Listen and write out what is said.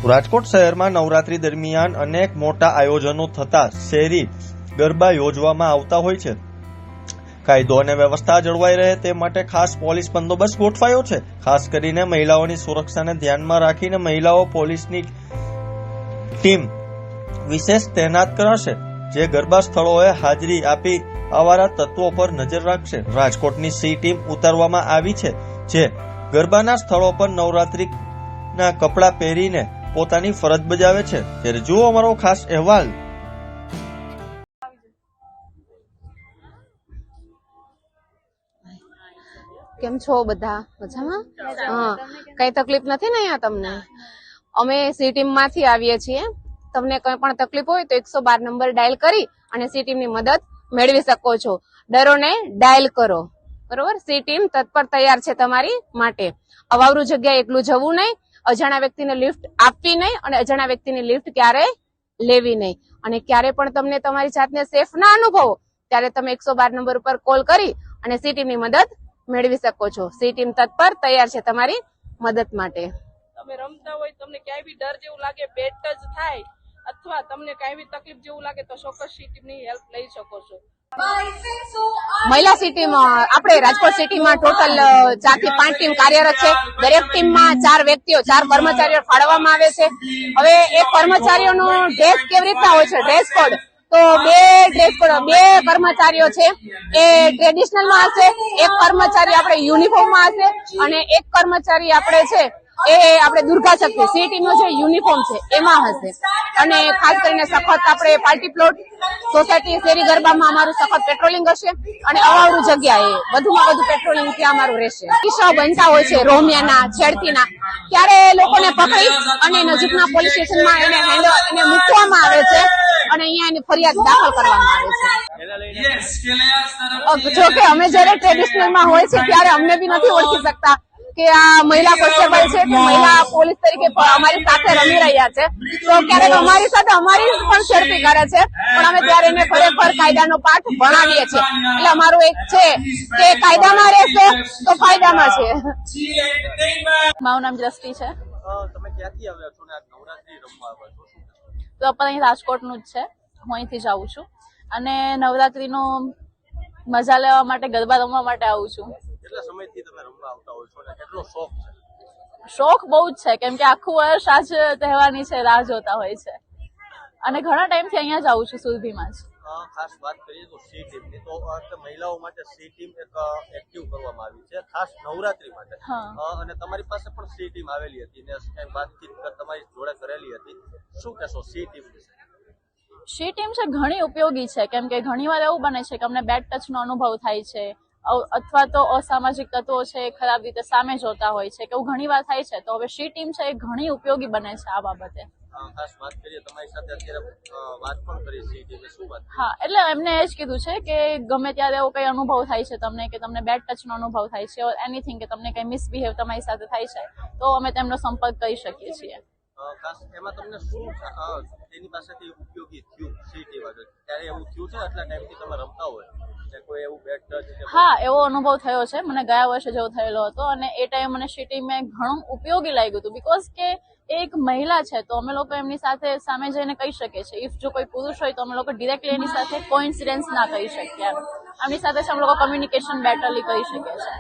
રાજકોટ શહેરમાં નવરાત્રી દરમિયાન અનેક મોટા આયોજનો થતા શેરી ગરબા યોજવામાં આવતા હોય છે. કાયદો અને વ્યવસ્થા જળવાઈ રહે તે માટે ખાસ પોલીસ બંદોબસ્ત ગોઠવાયો છે. ખાસ કરીને મહિલાઓની સુરક્ષાને ધ્યાનમાં રાખીને મહિલાઓ પોલીસની ટીમ વિશેષ તૈનાત કરાશે, જે ગરબા સ્થળોએ હાજરી આપી આવારા તત્વો પર નજર રાખશે. રાજકોટની સી ટીમ ઉતારવામાં આવી છે, જે ગરબાના સ્થળો પર નવરાત્રીના કપડાં પહેરીને પોતાની ફરજ બજાવે છે. ત્યારે જુઓ અમારો ખાસ અહેવાલ. કેમ છો બધા? મજામાં? હા, કઈ તકલીફ નથી ને અહીંયા તમને? અમે સી ટીમ માંથી આવીએ છીએ. તમને કઈ પણ તકલીફ હોય તો 112 નંબર ડાયલ કરી અને સી ટીમ ની મદદ મેળવી શકો છો. ડરો ને ડાયલ કરો, બરોબર? સી ટીમ તત્પર તૈયાર છે તમારી માટે. અવાવરું જગ્યાએ એકલું જવું નહીં, અજાણ્યા વ્યક્તિને લિફ્ટ આપવી નહીં અને અજાણ્યા વ્યક્તિની લિફ્ટ ક્યારેય લેવી નહીં. અને ક્યારે પણ તમને તમારી જાતને સેફ ના અનુભવો ત્યારે તમે 112 નંબર ઉપર કોલ કરી અને સી ટીમ ની મદદ મેળવી શકો છો. સી ટીમ તત્પર તૈયાર છે તમારી મદદ માટે. તમે રમતા હોય, તમને ક્યાંય બી ડર જેવું લાગે, બેટ ટચ થાય અથવા તમને ક્યાંય બી તકલીફ જેવું લાગે તો ચોક્કસ સી ટીમ ની હેલ્પ લઈ શકો છો. મહિલા સિટીમાં આપણે રાજકોટ સિટીમાં ટોટલ 4 થી 5 ટીમ કાર્યરત છે. દરેક ટીમમાં 4 વ્યક્તિઓ, 4 કર્મચારીઓ ફાળવવામાં આવે છે. હવે એ કર્મચારીઓનો ડ્રેસ કેવી રીતના હોય છે, ડ્રેસ કોડ તો બે કર્મચારીઓ છે એ ટ્રેડિશનલમાં હશે, એક કર્મચારી આપણે યુનિફોર્મમાં હશે અને એક કર્મચારી આપણે છે એ આપણે દુર્ગા શક્તિ સી ટીમ નો જે યુનિફોર્મ છે એમાં હશે. અને ખાસ કરીને સખત આપણે પાર્ટી પ્લોટ, સોસાયટી, શેરી ગરબામાં અમારું સખત પેટ્રોલિંગ હશે અને અવાવરું જગ્યાએ વધુમાં વધુ પેટ્રોલિંગ ત્યાં અમારું રહેશે. કિસ્સાઓ બનતા હોય છે રોમિયાના, છેડતીના, ત્યારે લોકોને પકડી અને નજીકના પોલીસ સ્ટેશનમાં એને મૂકવામાં આવે છે અને અહીંયા એની ફરિયાદ દાખલ કરવામાં આવે છે. જો કે અમે જયારે ટ્રેડિશનલમાં હોય છે ત્યારે અમને બી નથી ઓળખી શકતા કે આ મહિલા કોન્સ્ટેબલ છે કે મહિલા પોલીસ તરીકે અમારી સાથે રમી રહ્યા છે. તો ક્યારેક અમારી સાથે અમારી પણ શેરપી કરે છે, પણ અમે ત્યારે એને ખરેખર કાયદાનો પાઠ ભણાવીએ છીએ. એટલે અમારું એક છે કે કાયદામાં રહેશે તો ફાયદામાં છે. મારું નામ દ્રષ્ટિ છે. તમે ક્યાંથી આવ્યા છો ને આ નવરાત્રી રમવા આવ્યા છો? તો પણ અહીં રાજકોટનું જ છે, હું અહીંથી જ આવું છું અને નવરાત્રીનો મજા લેવા માટે, ગરબા રમવા માટે આવું છું. કેટલા સમયથી તમે રમવા આવતા હોય છો અને કેટલો શોખ છે? શોખ બહુ જ છે, કેમ કે આખું વર્ષ આજ તહેવારની છે રાહ જોતા હોય છે અને ઘણા ટાઈમથી અહીંયા જ આવું છું, સુરભીમાં જ. ખાસ વાત કરીએ તો સી ટીમની, તો મહિલાઓ માટે સી ટીમ એક એક્ટિવ કરવામાં આવી છે ખાસ નવરાત્રી માટે. અને તમારી પાસે પણ સી ટીમ આવેલી હતી ને વાતચીત તમારી જોડે કરેલી હતી. શું કહેશો સી ટીમ વિશે? સી ટીમ છે ઘણી ઉપયોગી છે, કેમ કે ઘણી વાર એવું બને છે કે અમને બેડ ટચનો અનુભવ થાય છે અથવા તો અસામાજિક તત્વો છે એ ખરાબ રીતે સામે જોતા હોય છે કે એવું ઘણી વાર થાય છે. તો હવે સી ટીમ છે એ ઘણી ઉપયોગી બને છે આ બાબતે. ખાસ વાત કરીએ તમારી સાથે અત્યારે વાત પણ કરી સી ટીમે, શું વાત? હા, એટલે એમને એ જ કીધું છે કે ગમે ત્યારે એવો કઈ અનુભવ થાય છે તમને, કે તમને બેડ ટચનો અનુભવ થાય છે ઓર એનીથિંગ, કે તમને કઈ મિસબિહેવ તમારી સાથે થાય છે તો અમે તેમનો સંપર્ક કરી શકીએ છીએ. ખાસ એમાં તમને શું તેની પાસેથી ઉપયોગી થયું સી ટીમ આગળ? ત્યારે એવું થયું છે આટલા ટાઈમથી તમે રમતા હોય કે કોઈ એવું બેડ ટચ? હા, એવો અનુભવ થયો છે મને, ગયા વર્ષે જેવો થયેલો હતો અને એ ટાઈમ મને સી ટીમ ઘણું ઉપયોગી લાગ્યું હતું. બીકોઝ કે એક મહિલા છે તો અમે લોકો એમની સાથે સામે જઈને કહી શકીએ છીએ. ઇફ જો કોઈ પુરુષ હોય તો અમે લોકો ડિરેક્ટલી એની સાથે કોઇન્સિડન્સ ના કરી શકીએ. એમની સાથે અમે લોકો કમ્યુનિકેશન બેટરલી કરી શકીએ છીએ.